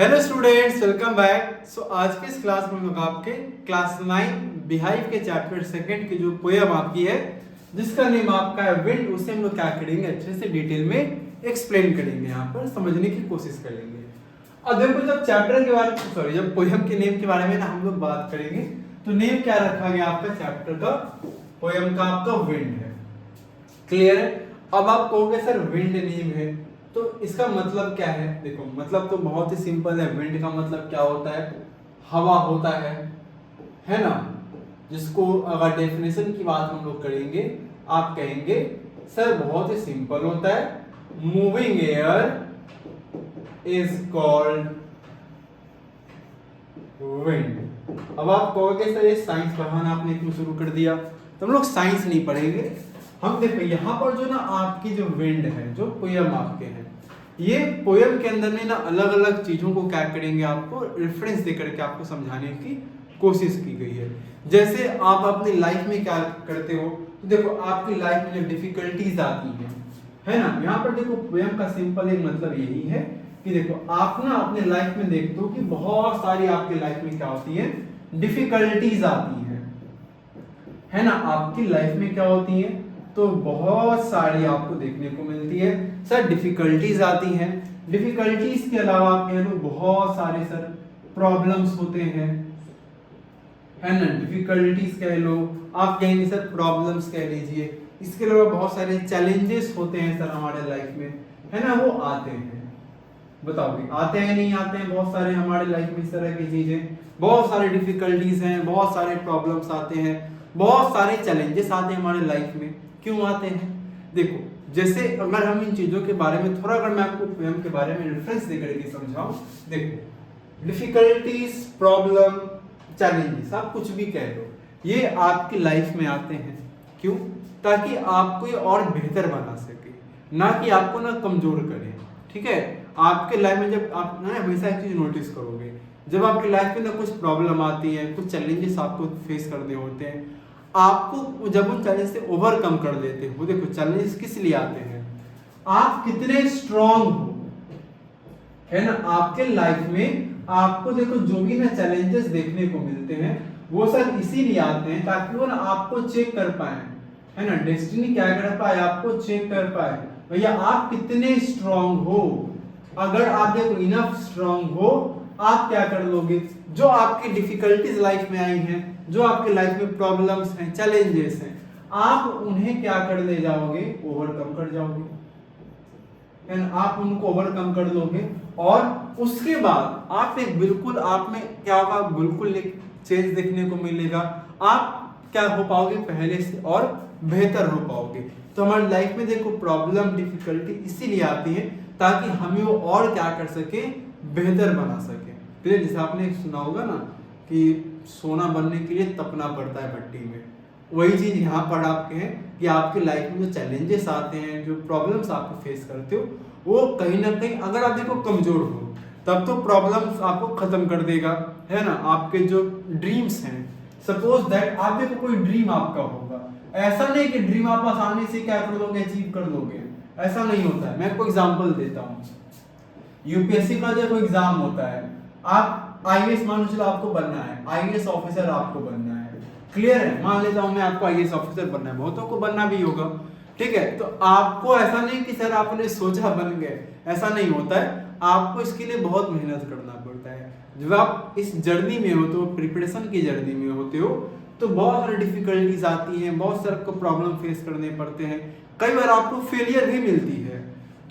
Hello students, welcome back. आज के इस क्लास में हम लोग आपके क्लास 9 बिहाइव के चैप्टर सेकंड की जो पोएम आपकी है जिसका नेम आपका है विंड, उसे हम लोग क्या करेंगे, अच्छे से डिटेल में एक्सप्लेन करेंगे, यहाँ पर समझने की कोशिश करेंगे। अब देखो, जब चैप्टर के बारे जब पोएम के नेम के बारे में ना हम लोग बात करेंगे तो नेम क्या रखा गया आपका चैप्टर का, पोएम का आपका विंड है। क्लियर है। अब आप कहोगे सर विंड नेम है तो इसका मतलब क्या है। देखो, मतलब तो बहुत ही सिंपल है। विंड का मतलब क्या होता है, हवा होता है ना। जिसको अगर डेफिनेशन की बात हम लोग करेंगे, आप कहेंगे सर बहुत ही सिंपल होता है, moving air is called wind. अब आप कहोगे सर ये साइंस पढ़ाना आपने क्यों शुरू कर दिया, तो हम लोग साइंस नहीं पढ़ेंगे। हम देखो यहाँ पर जो ना आपकी जो विंड है, जो पोयम आपके हैं, ये पोयम के अंदर में ना अलग अलग चीजों को क्या करेंगे, आपको रेफरेंस देकर के आपको समझाने की कोशिश की गई है। जैसे आप अपनी लाइफ में क्या करते हो, तो देखो आपकी लाइफ में जो डिफिकल्टीज आती है ना, यहाँ पर देखो पोयम का सिंपल एक मतलब यही है कि देखो आप ना अपने लाइफ में देखते हो कि बहुत सारी आपकी लाइफ में क्या होती है, डिफिकल्टीज आती है ना। आपकी लाइफ में क्या होती है, तो बहुत सारी आपको देखने को मिलती है सर, डिफिकल्टीज आती हैं। डिफिकल्टीज के अलावा आप कह लो बहुत सारे सर प्रॉब्लम्स होते हैं, है ना। डिफिकल्टीज कह लो, आप कहेंगे सर प्रॉब्लम्स कह लीजिए। इसके अलावा बहुत सारे चैलेंजेस होते हैं सर हमारे लाइफ में, है ना, वो आते हैं। बताओगे आते हैं नहीं आते हैं, बहुत सारे हमारे लाइफ में इस तरह की चीजें, बहुत सारे डिफिकल्टीज हैं, बहुत सारे प्रॉब्लम्स आते हैं, बहुत सारे चैलेंजेस आते हैं हमारे लाइफ में। क्यों आते हैं, देखो जैसे अगर हम इन चीजों के बारे में थोड़ा, अगर मैं आपको पोएम के बारे में रेफरेंस देकर के समझाऊं, देखो डिफिकल्टीज, प्रॉब्लम, चैलेंजेस, आप कुछ भी कह लो, ये आपकी लाइफ में आते हैं। क्यों, ताकि आपको ये और बेहतर बना सके, ना कि आपको ना कमजोर करे। ठीक है, आपके लाइफ में जब आप ना हमेशा एक चीज नोटिस करोगे, जब आपकी लाइफ में ना कुछ प्रॉब्लम आती है, कुछ चैलेंजेस आपको फेस करने होते हैं, आपको जब उन चैलेंज से ओवरकम कर लेते हो, देखो चैलेंजेस किस लिए आते हैं, आप कितने स्ट्रांग हो, है ना। आपके लाइफ में आपको देखो जो भी ना चैलेंजेस देखने को मिलते हैं, वो सब इसीलिए आते हैं ताकि वो ना आपको चेक कर पाए, है ना। डेस्टिनी क्या कर पाए, आपको चेक कर पाए भैया आप कितने स्ट्रांग हो। अगर आप देखो इनफ स्ट्रांग हो, आप क्या कर लोगे, जो आपकी डिफिकल्टीज लाइफ में आई हैं, जो आपके लाइफ में प्रॉब्लम्स हैं, चैलेंजेस हैं, आप उन्हें क्या कर ले जाओगे, ओवरकम कर जाओगे, है ना। आप उनको ओवरकम कर लोगे और उसके बाद आप एक बिल्कुल, आप में क्या होगा, बिल्कुल एक चेंज देखने को मिलेगा। आप क्या हो पाओगे, पहले से और बेहतर हो पाओगे। तो हमारी लाइफ में देखो प्रॉब्लम, डिफिकल्टी इसीलिए आती है ताकि हमें वो और क्या कर सके, बेहतर बना सके। फिर जैसे आपने सुना होगा ना कि सोना बनने के लिए तपना पड़ता है भट्टी में, वही चीज यहाँ पर आपके हैं कि आपकी लाइफ में जो चैलेंजेस आते हैं, जो प्रॉब्लम्स आप फेस करते हो, वो कहीं ना कहीं अगर आप देखो कमजोर हो तब तो प्रॉब्लम्स आपको खत्म कर देगा, है ना। आपके जो ड्रीम्स हैं, सपोज दैट आप देखो कोई ड्रीम आपका होगा, ऐसा नहीं कि ड्रीम आप आसानी से क्या कर लोगे, अचीव कर लोगे, ऐसा नहीं होता है। मैं आपको एग्जांपल देता हूँ, यूपीएससी का जो एग्जाम होता है, आप आईएएस मान चलो आपको बनना है, आईएएस ऑफिसर आपको बनना है, क्लियर है। मान लेता हूं मैं आपको आईएएस ऑफिसर बनना है, बहुतों को बनना भी होगा, ठीक है। तो आपको ऐसा नहीं कि सर आपने सोचा बन गए, ऐसा नहीं होता है। आपको इसके लिए बहुत मेहनत करना पड़ता है। जब आप इस जर्नी में हो, तो प्रिपरेशन की जर्नी में होते हो, तो बहुत सारी डिफिकल्टीज आती हैं, बहुत सारे आपको प्रॉब्लम फेस करने पड़ते हैं, कई बार आपको फेलियर भी मिलती है।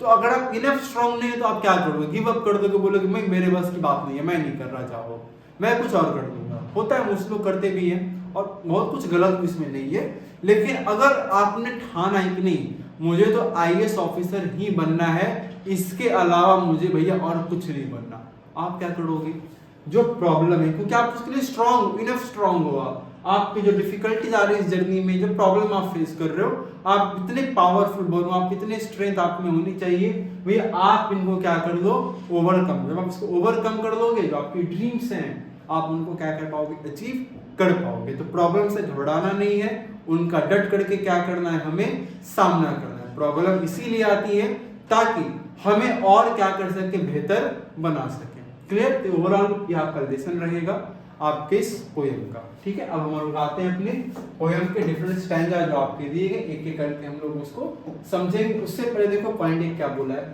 तो अगर आप इनफ स्ट्रांग नहीं है तो आप क्या करोगे, गिव अप कर दोगे, बोलोगे मैं, मेरे बस की बात नहीं है, मैं नहीं कर रहा, चाहो मैं कुछ और कर दूंगा। होता है, मुझ लोग करते भी हैं और बहुत कुछ गलत भी इसमें नहीं है। लेकिन अगर आपने ठाना है कि नहीं मुझे तो आईएएस ऑफिसर ही बनना है, इसके अलावा मुझे भैया और कुछ नहीं बनना, आप क्या करोगे, जो प्रॉब्लम है, क्योंकि आप उसके लिए स्ट्रांग, इनफ स्ट्रांग हो, आपकी जो डिफिकल्टीज आ रही है इस जर्नी में, जो प्रॉब्लम आप फेस कर रहे हो, आप इतने पावरफुल बनो, आप इतने स्ट्रेंथ आप में होनी चाहिए भैया, आप इनको क्या कर लो, ओवरकम। जब आप इसको ओवरकम कर लोगे, जो आपकी ड्रीम्स हैं, आप उनको क्या कर पाओगे, अचीव कर पाओगे। तो प्रॉब्लम से घबराना नहीं है, उनका डट करके क्या करना है, हमें सामना करना है। प्रॉब्लम इसीलिए आती है ताकि हमें और क्या कर सके, बेहतर बना सके। क्लियर? तो ओवरऑल ये आपका लेसन रहेगा आपके इस पोयम का। ठीक है, अब हम लोग आते हैं अपने पोयम के डिफरेंट स्टैंजा जो आपके दिए गए, एक एक करके हम लोग उसको समझेंगे। उससे पहले देखो पॉइंट एक क्या बोला है,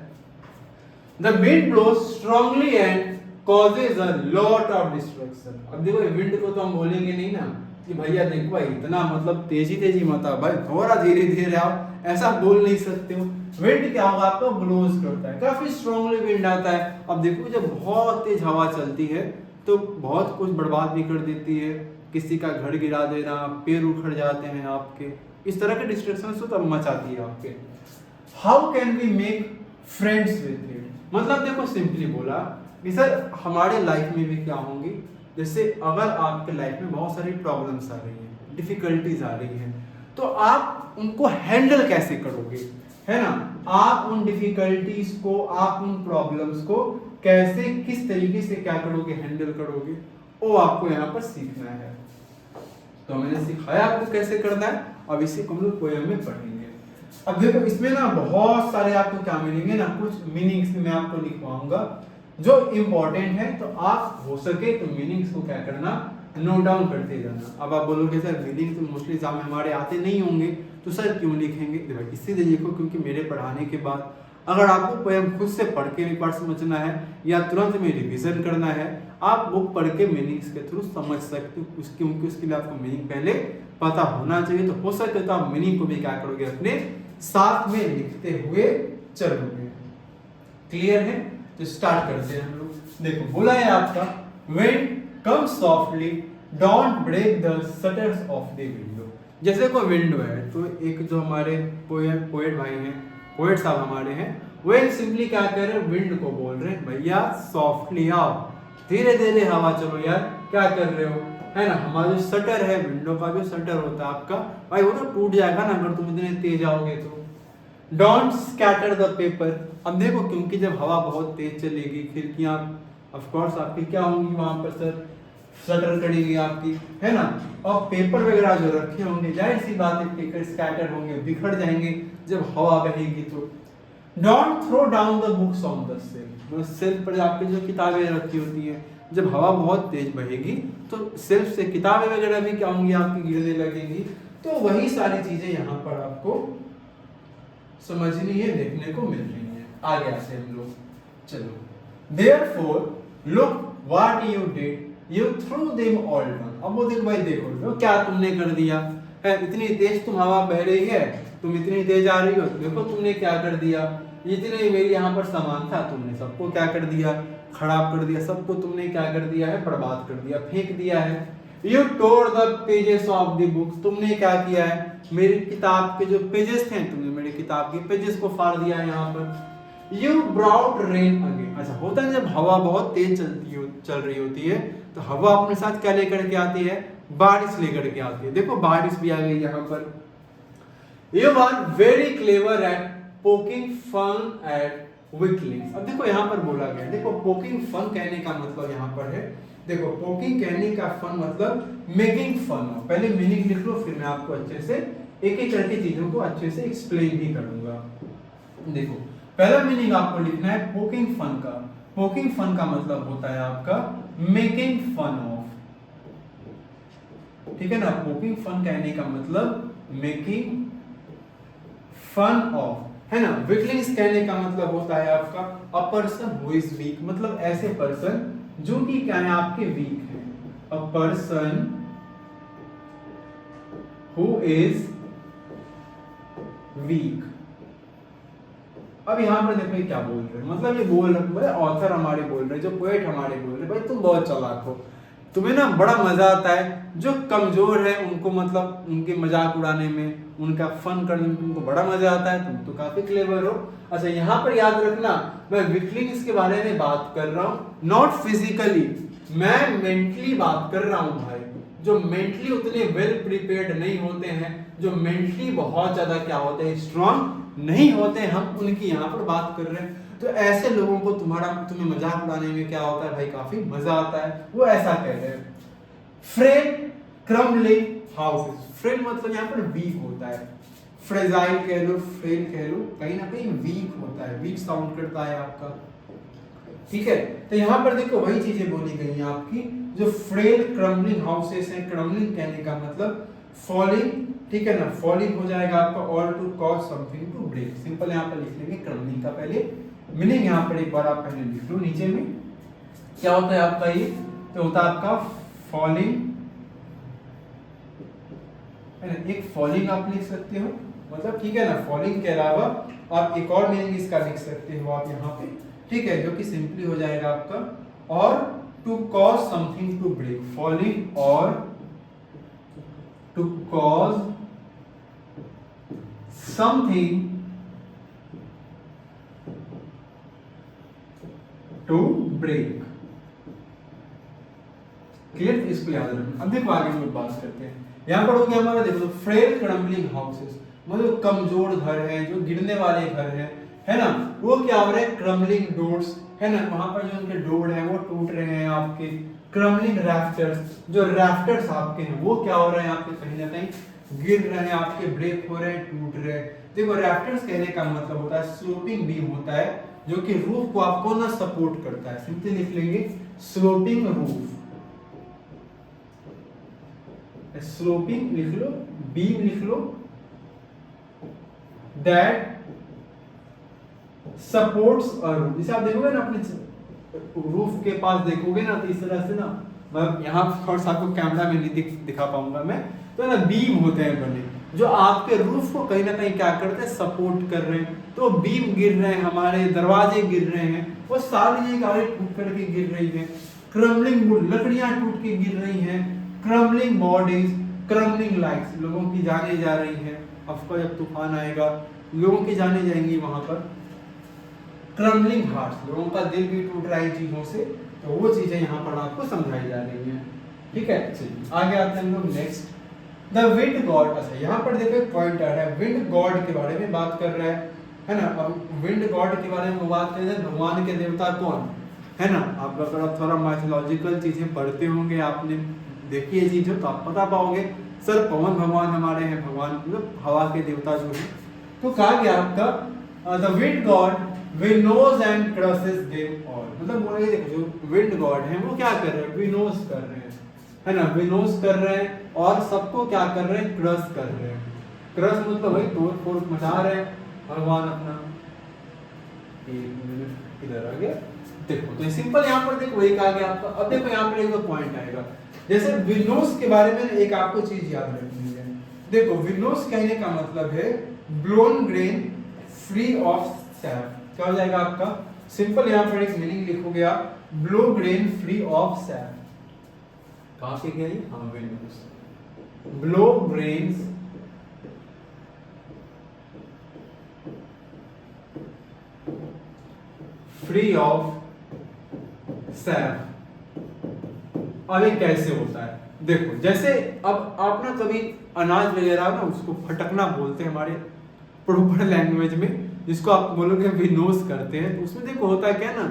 the wind blows strongly and causes a lot of destruction. अब देखो विंड को तो हम बोलेंगे नहीं ना कि भैया देखो भाई इतना मतलब तेजी मत आओ भाई, थोड़ा धीरे धीरे आओ, ऐसा बोल नहीं सकते हो। विंड क्या होगा आपका, ब्लोज करता है, काफी स्ट्रांगली विंड आता है। अब देखो जब बहुत तेज हवा चलती है तो बहुत कुछ बर्बाद भी कर देती है, किसी का घर गिरा देना, पेड़ उखड़ जाते हैं आपके, इस तरह के डिस्ट्रक्शन तो तब मचाती है आपके। How can we make friends with it, मतलब देखो सिंपली बोला कि सर हमारे लाइफ में भी क्या होंगी, जैसे अगर आपके लाइफ में बहुत सारी प्रॉब्लम्स आ रही हैं, डिफिकल्टीज आ रही हैं, तो आप उनको हैंडल कैसे करोगे, है ना? आप उन डिफिकल्टीज को, आप उन प्रॉब्लम्स को कैसे, किस तरीके से क्या करोगे, हैंडल करोगे, वो आपको यहाँ पर सीखना है। तो मैंने सिखाया आपको कैसे करना है, अब इसी को हम लोग पोएम में पढ़ेंगे। अब देखो इसमें ना बहुत सारे आपको क्या मिलेंगे ना, कुछ मीनिंग्स मैं आपको लिखवाऊंगा जो इम्पोर्टेंट है, तो आप हो सके तो मीनिंग्स को क्या करना, नोट डाउन करते जाना। अब आप बोलोगे सर मीनिंग तो मोस्टली एग्जाम में हमारे आते नहीं होंगे, तो सर क्यों लिखेंगे? देखो इसीलिए लिखो क्योंकि मेरे पढ़ाने के बाद अगर आपको पोएम खुद से पढ़ के भी पढ़ समझना है या तुरंत में रिवीजन करना है, आप बुक पढ़ के मीनिंग्स के थ्रू समझ सकते हो। उसके लिए आपको मीनिंग पहले पता होना चाहिए, तो हो सके तो आप मीनिंग को भी क्या करोगे, अपने साथ में लिखते हुए चलोगे। क्लियर है? तो स्टार्ट करते हैं हम लोग। देखो बोला है आपका, wind come softly don't break the shutters of the window. जैसे कोई विंडो है तो एक जो हमारे पोएट भाई हैं, पोएट साहब हमारे हैं, वो सिंपली क्या कर रहे हैं, विंड को बोल रहे हैं भैया सॉफ्टली आओ, धीरे धीरे हवा चलो यार, क्या कर रहे हो, है ना? हमारा जो शटर है, विंडो का जो शटर होता है आपका भाई, वो तो टूट जाएगा ना अगर तुम इतने तेज आओगे तो। Don't scatter the paper. अब देखो क्योंकि जब हवा बहुत तेज चलेगी, खिड़कियां ऑफ कोर्स आपकी क्या होंगी वहां पर सर, शटर करेगी आपकी, है ना? और पेपर वगैरह जो रखे होंगे, जाहिर सी बात है पेपर स्कैटर होंगे, बिखर जाएंगे जब हवा बहेगी तो। Don't throw down the books on the shelf. Shelf पर आपकी जो किताबें रखी होती हैं, जब हवा बहुत तेज बहेगी तो सेल्फ से किताबें वगैरह भी क्या होंगी, आपकी गिरने लगेंगी। तो वही सारी चीजें यहाँ पर आपको समझनी है, देखने को मिल रही है। आगे आते हम लोग, चलो। Therefore look what you did, you threw them all down। अब वो देखो भाई, देखो क्या तुमने कर दिया है, इतनी तेज तुम हवा बह रही है, तुम इतनी तेज आ रही हो, देखो तुमने क्या कर दिया, जितने मेरे यहाँ पर सामान था तुमने सबको क्या कर दिया, खराब कर दिया, सबको तुमने क्या कर दिया है, बर्बाद कर दिया, फेंक दिया है। You tore the pages of the book, तुमने क्या किया है, मेरी किताब के जो पेजेस थे, तुमने मेरी किताब के पेजेस को फाड़ दिया है यहाँ पर। You brought rain again। अच्छा होता है जब हवा बहुत तेज चल रही होती है तो हवा अपने साथ क्या लेकर के आती है, बारिश लेकर के आती है। देखो बारिश भी आ गई यहाँ पर। You are very clever at poking fun at weaklings। अब देखो यहाँ पर बोला गया, देखो poking fun कहने का मतलब यहाँ पर है, देखो पोकिंग कहने का फन मतलब मेकिंग फन हो। पहले मीनिंग लिख लो, फिर मैं आपको अच्छे से एक एक करके चीजों को अच्छे से एक्सप्लेन भी करूंगा। देखो पहला मीनिंग आपको लिखना है पोकिंग फन का। पोकिंग फन का मतलब होता है आपका मेकिंग फन ऑफ, ठीक है ना? पोकिंग फन कहने का मतलब मेकिंग फन ऑफ, है ना? वीकलिंग्स कहने का मतलब होता है आपका a person who is weak, मतलब ऐसे पर्सन जो कि क्या है, आपके वीक है। A person who is weak. अब यहां पर देखो क्या बोल रहे हैं, मतलब ये बोल रहे ऑथर हमारे बोल रहे, जो पोएट हमारे बोल रहे, भाई तुम बहुत चालाक हो, तुम्हें ना बड़ा मजा आता है, जो कमजोर है उनको मतलब उनके मजाक उड़ाने में, उनका फन करने में तुमको बड़ा मजा आता है, तुम तो काफी क्लेवर हो। अच्छा यहाँ पर याद रखना, मैं वीकलिंग्स के बारे में बात कर रहा हूँ, नॉट फिजिकली, मैं मेंटली बात कर रहा हूँ भाई। जो मेंटली उतने वेल प्रिपेयर्ड नहीं होते हैं, जो मेंटली बहुत ज्यादा क्या होते हैं, स्ट्रांग नहीं होते, हम उनकी यहाँ पर बात कर रहे हैं। तो ऐसे लोगों को तुम्हें मजाक उड़ाने में क्या होता है भाई, काफी मजा आता है, वो ऐसा कह रहे हैं। फ्रेल क्रम्बलिंग हाउसेस, फ्रेल मतलब यहाँ पर वीक होता है, फ्रेजाइल कह लो, फ्रेल कह लो, कहीं ना कहीं वीक होता है, वीक साउंड करता है आपका। ठीक है। तो यहाँ पर देखो वही चीजें बोली गई हैं आपकी, जो फ्रेल क्रम्बलिंग हाउसेस हैं। क्रम्बलिंग कहने का मतलब फॉलिंग, ठीक है ना, फॉलिंग हो जाएगा आपका, और to cause something to break. Simple यहाँ पर लिख लेंगे क्रम्बलिंग का पहले मीनिंग, यहाँ पर एक बार आप पहले लिख लो नीचे में क्या होता है आपका ये, तो होता है आपका फॉलिंग, है ना, एक फॉलिंग आप लिख सकते हो, मतलब ठीक है ना। फॉलिंग के अलावा आप एक और मीनिंग इसका लिख सकते हो आप यहाँ पे, ठीक है, जो कि सिंपली हो जाएगा आपका, और to cause something to break. Falling और to cause something to break. Clear, इसको याद रखना। अब देखो आगे हम लोग बात करते हैं। यहाँ पर हो गया हमारा, देखो फ्रेल क्रम्बलिंग हाउसेस, मतलब कमजोर घर है, जो गिरने वाले घर है ना, वो क्या हो रहे हैं, क्रम्बलिंग डोर्स, है ना, वहां पर जो उनके डोर है वो टूट रहे हैं आपके। क्रम्बलिंग रैफ्टर्स, जो रैफ्टर्स आपके हैं वो क्या हो रहे हैं आपके, कहीं ना कहीं गिर रहे हैं आपके, ब्रेक हो रहे हैं, टूट रहे हैं। देखो रैफ्टर्स कहने का मतलब होता है स्लोपिंग बीम होता है, जो कि रूफ को आपको ना सपोर्ट करता है। सिंपली लिख लेंगे स्लोपिंग रूफ, स्लोपिंग लिख लो, बीम लिख लो, दैट सपोर्ट्स अ रूफ। जैसे आप देखोगे ना अपने रूफ के पास देखोगे ना, तो इस तरह से ना, मैं यहाँ थोड़ा सा आपको कैमरा में नहीं दिखा पाऊंगा मैं, तो ना बीम होते हैं बने, जो आपके रूफ को कहीं ना कहीं क्या करते हैं, सपोर्ट कर रहे हैं। तो बीम गिर रहे हैं, हमारे दरवाजे गिर रहे हैं, वो सारी ये गाड़ी टूट करके गिर रही है। क्रम्बलिंग वुड, लकड़ियां टूट के गिर रही हैं। क्रम्बलिंग बॉडीज, क्रम्बलिंग लाइफ्स, लोगों की जाने जा रही हैं। अफकोर्स जब तूफान आएगा लोगों की जाने जाएंगी वहां पर। क्रम्बलिंग हार्ट्स, लोगों का दिल भी टूट रहा है चीजों से, तो वो चीजें यहाँ पर आपको समझाई जा रही हैं, ठीक है। चलिए आगे आते हैं हम लोग नेक्स्ट, द विंड गॉड। अच्छा यहाँ पर देखो एक पॉइंट आ रहा है, विंड गॉड के बारे में बात कर रहा है ना। अब विंड गॉड के बारे में बात करें तो भगवान के देवता कौन है ना, आप लोग थोड़ा माइथोलॉजिकल चीजें पढ़ते होंगे, आपने देखी है चीजें तो आप पता पाओगे। सर पवन भगवान हमारे हैं, भगवान मतलब हवा के देवता जो है। तो कहा गया आपका the wind god winnows and crosses them all, मतलब वो ये देखो जो विंड गॉड है वो क्या कर रहे हैं, विनोज कर रहे हैं, है ना, विनोज कर रहे हैं और सबको क्या कर रहे हैं, क्रश कर रहे हैं। क्रश मतलब भाई तोड़ फोड़ मचा रहे हैं भगवान अपना। एक मिनट इधर आ गया, देखो तो सिंपल यहाँ पर देखो एक आ गया आपका। अब देखो यहाँ पर एक दो पॉइंट आएगा, जैसे विनोज के बारे में एक आपको चीज याद रखनी है। देखो विनोज कहने का मतलब है blown grain free of Saif. क्या हो जाएगा आपका, सिंपल यहाँ पर एक मीनिंग लिखोगे आप, blow grain free of chaff. कहां से गया ये, हाँ winnows, blow grains free of chaff. अब ये कैसे होता है, देखो जैसे अब आप ना कभी अनाज वगैरह ना उसको फटकना बोलते हैं हमारे प्रॉपर लैंग्वेज में, जिसको आप बोलोगे विनोज करते हैं। तो उसमें देखो होता है क्या ना,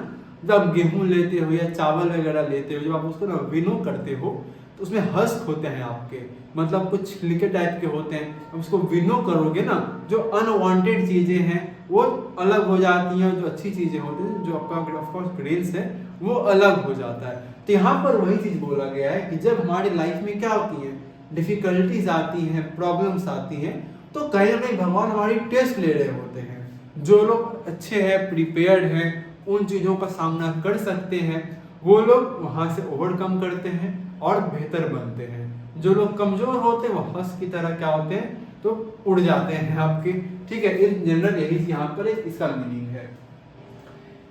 जब आप गेहूं लेते हो या चावल वगैरह लेते हो, जब आप उसको ना विनो करते हो तो उसमें हस्क होते हैं आपके, मतलब कुछ छिलके टाइप के होते हैं। उसको विनो करोगे ना, जो अनवांटेड चीजें हैं वो अलग हो जाती हैं, जो अच्छी चीजें होती हैं, जो आपका ऑफकोर्स ग्रेन्स है वो अलग हो जाता है। तो यहाँ पर वही चीज बोला गया है कि जब हमारी लाइफ में क्या होती है, डिफिकल्टीज आती हैं, प्रॉब्लम्स आती हैं, तो कहीं ना कहीं भगवान हमारी टेस्ट ले रहे होते हैं। जो लोग अच्छे हैं, प्रिपेयर्ड हैं, उन चीजों का सामना कर सकते हैं, वो लोग वहां से ओवरकम करते हैं और बेहतर बनते हैं। जो लोग कमजोर होते हैं वो हंस की तरह क्या होते हैं, तो उड़ जाते हैं आपके, ठीक है। इन जनरल यही यहाँ पर इसका मीनिंग है।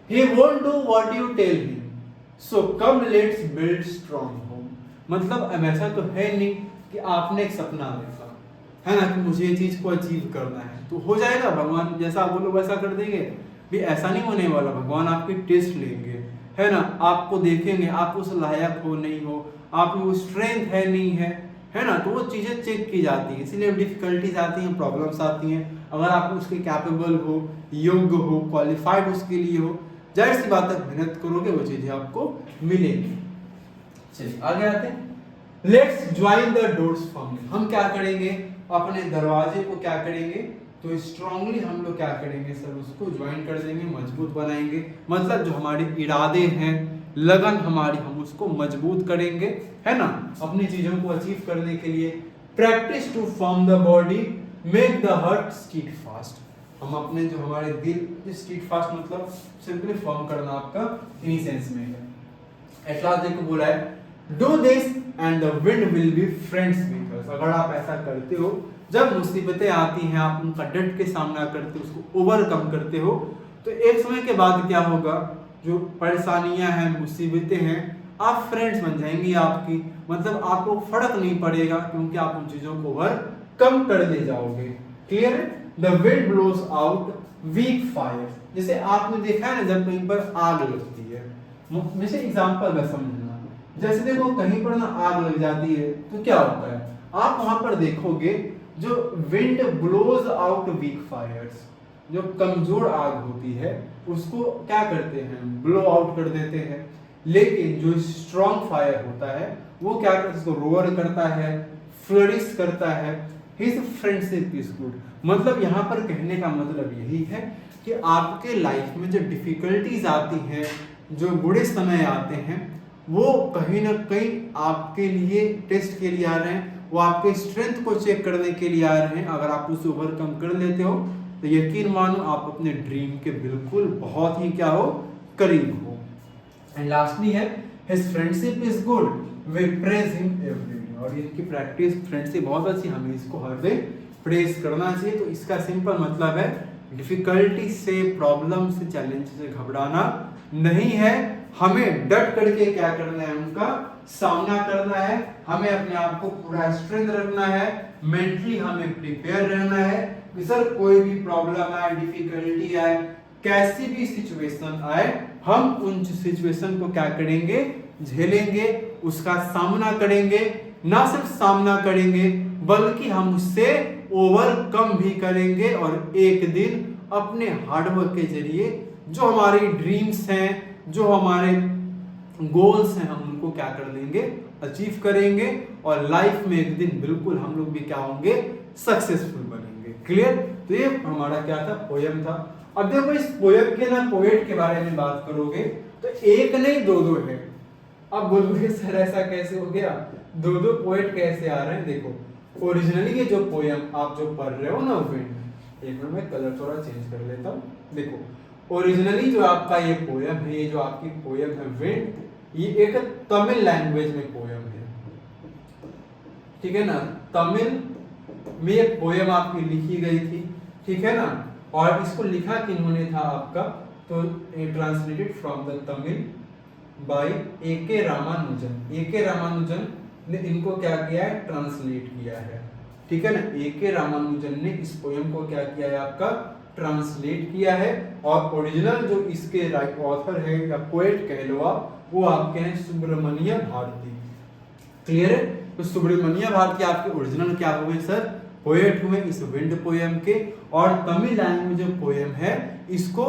He won't do what you tell him, so come let's build strong home। मतलब अब ऐसा तो है नहीं कि आपने एक सपना देखा है ना कि मुझे ये चीज को अचीव करना है तो हो जाएगा, भगवान जैसा बोलो वैसा कर देंगे, भी ऐसा नहीं होने वाला। भगवान आपकी टेस्ट लेंगे, है ना, आपको देखेंगे, आप उस लायक हो नहीं हो, आप में वो स्ट्रेंथ है नहीं है ना, तो वो चीजें चेक की जाती है। इसीलिए डिफिकल्टीज आती हैं, प्रॉब्लम्स आती हैं। अगर आप उसके कैपेबल हो, योग्य हो, क्वालिफाइड उसके लिए हो, जाहिर सी बात है मेहनत करोगे वो चीजें आपको मिलेंगी। चलिए आगे आते हैं, let's join the doors firmly. हम क्या करेंगे, अपने दरवाजे को क्या करेंगे, तो स्ट्रांगली हम लोग क्या करेंगे सर, उसको ज्वाइन कर देंगे, मजबूत बनाएंगे। मतलब जो हमारे इरादे हैं, लगन हमारी, हम उसको मजबूत करेंगे, है ना, अपनी चीजों को अचीव करने के लिए। Practice to form the body make the heart beat fast. हम अपने जो हमारे दिल, स्टीट फास्ट मतलब सिंपली फॉर्म करना आपका इन्हीं सेंस में है। एट लास्ट देखो बोला है do this and the wind will be friends with us. अगर आप ऐसा करते हो, जब मुसीबतें आती हैं आप उनका डट के सामना करते हो, उसको ओवरकम करते हो, तो एक समय के बाद क्या होगा, जो परेशानियां हैं, मुसीबतें हैं, आप फ्रेंड्स बन जाएंगी आपकी। मतलब आपको फर्क नहीं पड़ेगा क्योंकि आप उन चीजों को ओवरकम कर ले जाओगे। क्लियर है? The wind blows out weak fire. जैसे आपने देखा है ना, जब कहीं पर आग लगती है, जैसे एग्जांपल में समझना, जैसे देखो कहीं पर ना आग लग जाती है तो क्या होता है, आप वहां पर देखोगे जो wind blows out weak fires, जो कमजोर आग होती है उसको क्या करते हैं, ब्लो आउट कर देते हैं। लेकिन जो स्ट्रॉन्ग फायर होता है वो क्या करता है, उसको रोअर करता है, फ्लरिश करता है। His friendship is good. मतलब यहाँ पर कहने का मतलब यही है कि आपके लाइफ में जो डिफिकल्टीज आती हैं, जो बुरे समय आते हैं, वो कहीं ना कहीं आपके लिए टेस्ट के लिए आ रहे हैं, वो आपके स्ट्रेंथ को चेक करने के लिए आ रहे हैं। अगर आप उसे ओवरकम कर लेते हो तो यकीन मानो आप अपने ड्रीम के बिल्कुल बहुत ही क्या हो, करीब हो। एंड लास्टली है his friendship is good, we praise him every day. और इनकी प्रैक्टिस फ्रेंडशिप बहुत अच्छी, हमें इसको हर डे प्रेज करना चाहिए। तो इसका सिंपल मतलब है डिफिकल्टी से, प्रॉब्लम से, चैलेंज से घबराना नहीं है, हमें डट करके क्या करना है, उनका सामना करना है। हमें अपने आप को पूरा स्ट्रेंथ रखना है, मेंटली हमें प्रिपेयर रहना है कि सर कोई भी प्रॉब्लम आए, डिफिकल्टी आए, कैसी भी सिचुएशन आए, हम उन सिचुएशन को क्या करेंगे, झेलेंगे, उसका सामना करेंगे। ना सिर्फ सामना करेंगे बल्कि हम उससे ओवरकम भी करेंगे और एक दिन अपने हार्डवर्क के जरिए जो हमारी ड्रीम्स हैं, जो हमारे गोल्स हैं, हम उनको क्या कर लेंगे, अचीव करेंगे और लाइफ में एक दिन बिल्कुल हम लोग भी क्या होंगे, सक्सेसफुल बनेंगे। क्लियर? तो ये हमारा क्या था, पोयम था। अब देखो इस पोयम के ना पोएट के बारे में बात करोगे तो एक नहीं दो दो है। अब बोलोगे सर ऐसा कैसे हो गया, दो दो पोएट कैसे आ रहे हैं? देखो ओरिजिनली ये जो पोयम आप जो पढ़ रहे हो ना विंड, एक मिनट में कलर थोड़ा चेंज कर लेता हूँ। देखो ओरिजिनली जो आपका ये पोयम है, ये जो आपकी पोयम है विंड, ये एक तमिल लैंग्वेज में पोयम है, ठीक है ना। तमिल में ये पोयम आपकी लिखी गई थी, ठीक है ना। और इसको लिखा किन्होंने था आपका, तो translated from the Tamil by A K. Ramanujan. A K. Ramanujan ने इनको क्या किया है, ट्रांसलेट किया है, ठीक है ना। ए.के. रामानुजन ने इस पोयम को क्या किया है, आपका ट्रांसलेट किया है। और ओरिजिनल जो इसके ऑथर है या पोएट कह लो आप, वो आपके हैं सुब्रमण्य भारती। क्लियर है? तो सुब्रमण्य भारती आपके ओरिजिनल क्या हुए सर, पोएट हुए इस विंड पोयम के। और तमिल लैंग्वेज जो पोयम है इसको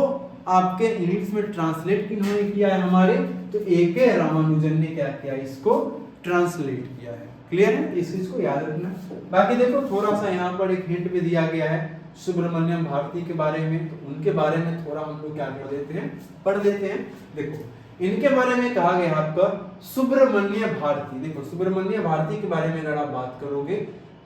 आपके इंग्लिश में ट्रांसलेट किन्होंने किया है हमारे, तो ए.के. रामानुजन ने क्या किया, इसको ट्रांसलेट किया है। क्लियर है? इस चीज को याद रखना। बाकी देखो थोड़ा सा यहाँ पर एक हिंट भी दिया गया है सुब्रमण्यम भारती के बारे में, तो उनके बारे में थोड़ा हम लोग क्या कर देते हैं, पढ़ देते हैं। देखो इनके बारे में कहा गया आपका सुब्रमण्य भारती। देखो सुब्रमण्य भारती के बारे में अगर आप बात करोगे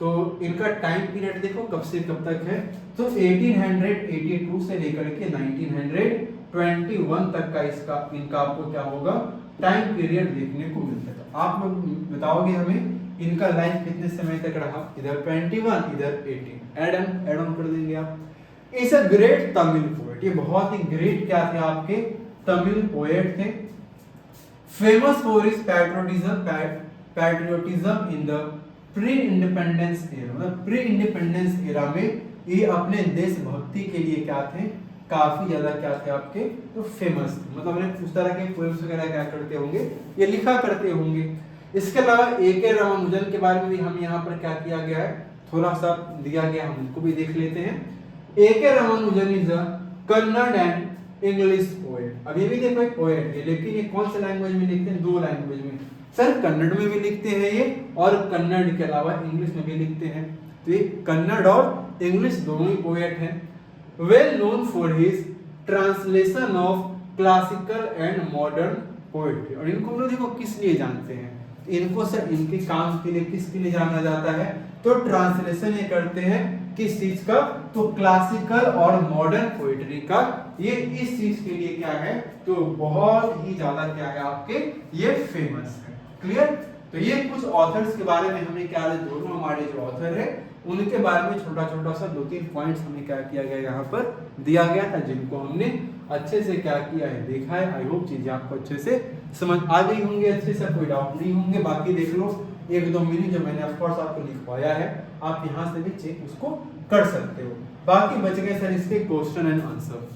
तो इनका टाइम पीरियड देखो कब से कब तक है, तो 1882 से लेकर के 1921 तक का इसका इनका आपको क्या होगा, टाइम पीरियड देखने को मिलता है। आप लोग बताओगे हमें इनका लाइफ कितने समय तक रहा, इधर 21 इधर 18, एड ऑन कर देंगे आप। Is a great Tamil poet, ये बहुत ही ग्रेट क्या थे आपके, तमिल पोएट थे। Famous for his patriotism in the pre independence era, मतलब प्री इंडिपेंडेंस एरा में ये अपने देशभक्ति के लिए क्या थे, काफी ज्यादा क्या थे आपके, तो फेमस थे। मतलब उस तरह के पोएम्स वगैरह क्या करते होंगे, ये लिखा करते होंगे। इसके अलावा ए.के. रामानुजन के बारे में भी हम यहाँ पर क्या किया गया है, थोड़ा सा दिया गया, हम उनको भी देख लेते हैं। A K. Ramanujan is a Kannada and English poet. अब ये भी देखो एक पोएट है, लेकिन ये कौन से लैंग्वेज में लिखते हैं, दो लैंग्वेज में। सर कन्नड़ में भी लिखते हैं ये, और कन्नड़ के अलावा इंग्लिश में भी लिखते हैं। तो ये कन्नड़ और इंग्लिश दोनों ही पोएट हैं, well known for his translation of classical and modern poetry. और इनको हम लोग देखो किस लिए जानते हैं, इनको सर इनके काम के लिए किसके लिए जाना जाता है, तो ट्रांसलेशन ये करते हैं किस चीज का, तो क्लासिकल और मॉडर्न पोएट्री का। ये इस चीज के लिए क्या है, तो बहुत ही ज्यादा क्या है आपके ये फेमस है। क्लियर। तो ये कुछ ऑथर्स के बारे में हमें क्या, दोनों हमारे जो ऑथर है उनके बारे में छोटा छोटा सा 2-3 पॉइंट्स हमें क्या किया गया यहाँ पर दिया गया था, जिनको हमने अच्छे से क्या किया है, देखा है। आई होप चीजें आपको अच्छे से समझ आ गई होंगे, अच्छे से कोई डाउट नहीं होंगे। बाकी देख लो 1-2 मिनट जो मैंने ऑफकोर्स आपको लिखवाया है, आप यहाँ से भी चेक उसको कर सकते हो। बाकी बच गए सर इसके क्वेश्चन एंड आंसर,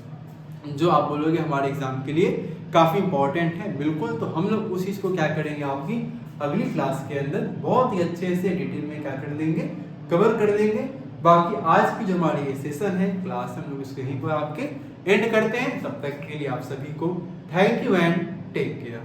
जो आप बोलोगे हमारे एग्जाम के लिए काफी इंपॉर्टेंट है। बिल्कुल, तो हम लोग उस चीज को क्या करेंगे, आपकी अगली क्लास के अंदर बहुत ही अच्छे से डिटेल में क्या कर देंगे, कवर कर देंगे। बाकी आज की जो हमारी ये सेशन है क्लास, हम लोग इसको यहीं पर आपके एंड करते हैं। तब तक के लिए आप सभी को thank you and take care.